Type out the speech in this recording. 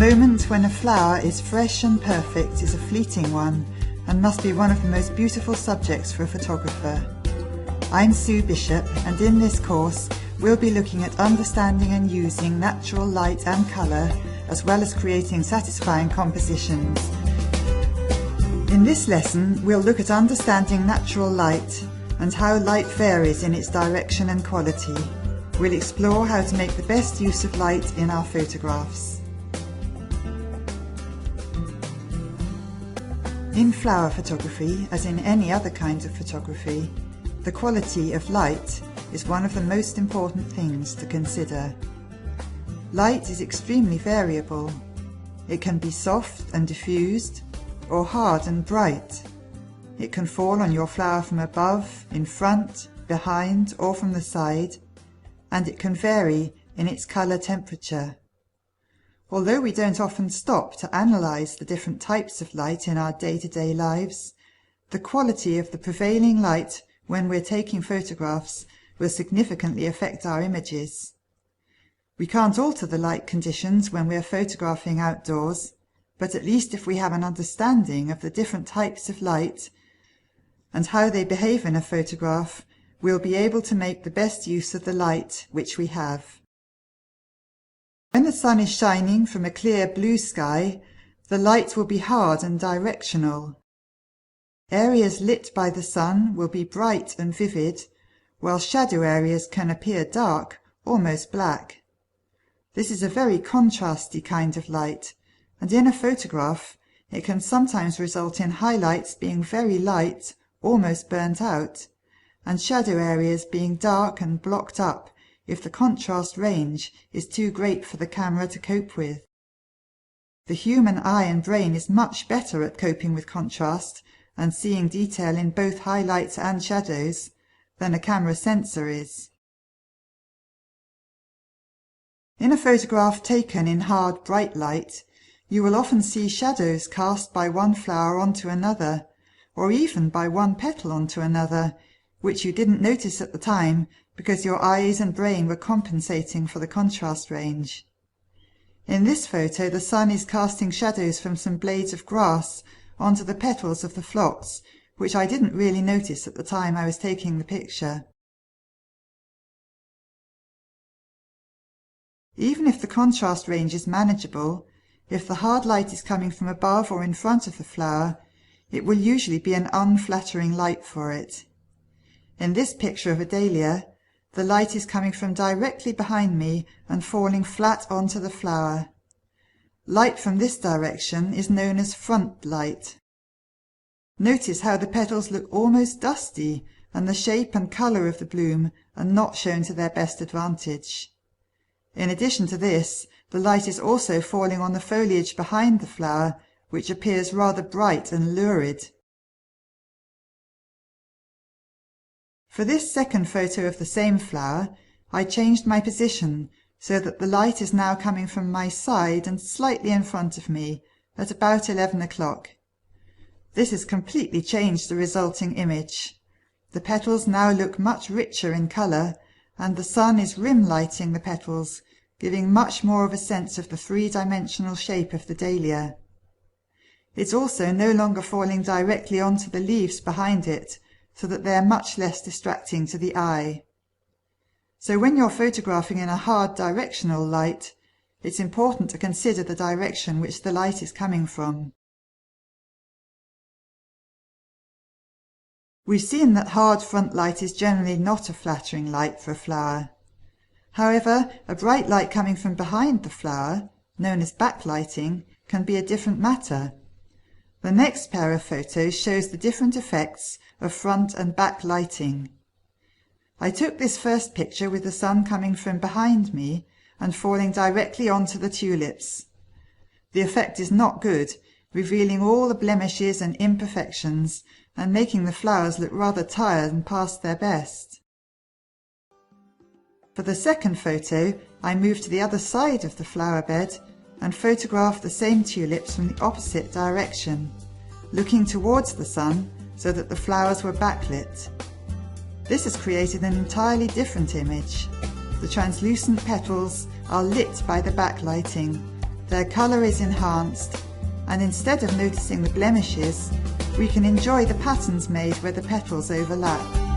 moment when a flower is fresh and perfect is a fleeting one and must be one of the most beautiful subjects for a photographer. I'm Sue Bishop, and in this course we'll be looking at understanding and using natural light and colour, as well as creating satisfying compositions. In this lesson we'll look at understanding natural light and how light varies in its direction and quality. We'll explore how to make the best use of light in our photographs. In flower photography, as in any other kinds of photography, the quality of light is one of the most important things to consider. Light is extremely variable. It can be soft and diffused, or hard and bright. It can fall on your flower from above, in front, behind, or from the side, and it can vary in its colour temperature. Although we don't often stop to analyse the different types of light in our day-to-day lives, the quality of the prevailing light when we're taking photographs will significantly affect our images. We can't alter the light conditions when we're photographing outdoors, but at least if we have an understanding of the different types of light and how they behave in a photograph, we'll be able to make the best use of the light which we have. When the sun is shining from a clear blue sky, the light will be hard and directional. Areas lit by the sun will be bright and vivid, while shadow areas can appear dark, almost black. This is a very contrasty kind of light, and in a photograph it can sometimes result in highlights being very light, almost burnt out, and shadow areas being dark and blocked up if the contrast range is too great for the camera to cope with. The human eye and brain is much better at coping with contrast and seeing detail in both highlights and shadows than a camera sensor is. In a photograph taken in hard, bright light, you will often see shadows cast by one flower onto another, or even by one petal onto another, which you didn't notice at the time because your eyes and brain were compensating for the contrast range. In this photo, the sun is casting shadows from some blades of grass onto the petals of the phlox, which I didn't really notice at the time I was taking the picture. Even if the contrast range is manageable, if the hard light is coming from above or in front of the flower, it will usually be an unflattering light for it. In this picture of a dahlia, the light is coming from directly behind me and falling flat onto the flower. Light from this direction is known as front light. Notice how the petals look almost dusty and the shape and colour of the bloom are not shown to their best advantage. In addition to this, the light is also falling on the foliage behind the flower, which appears rather bright and lurid. For this second photo of the same flower, I changed my position so that the light is now coming from my side and slightly in front of me at about 11 o'clock. This has completely changed the resulting image. The petals now look much richer in colour, and the sun is rim lighting the petals, giving much more of a sense of the three-dimensional shape of the dahlia. It's also no longer falling directly onto the leaves behind it, so that they are much less distracting to the eye. So when you're photographing in a hard directional light, it's important to consider the direction which the light is coming from. We've seen that hard front light is generally not a flattering light for a flower. However, a bright light coming from behind the flower, known as backlighting, can be a different matter. The next pair of photos shows the different effects of front and back lighting. I took this first picture with the sun coming from behind me and falling directly onto the tulips. The effect is not good, revealing all the blemishes and imperfections and making the flowers look rather tired and past their best. For the second photo, I moved to the other side of the flower bed and photographed the same tulips from the opposite direction, looking towards the sun so that the flowers were backlit. This has created an entirely different image. The translucent petals are lit by the backlighting, Their colour is enhanced, and instead of noticing the blemishes, we can enjoy the patterns made where the petals overlap.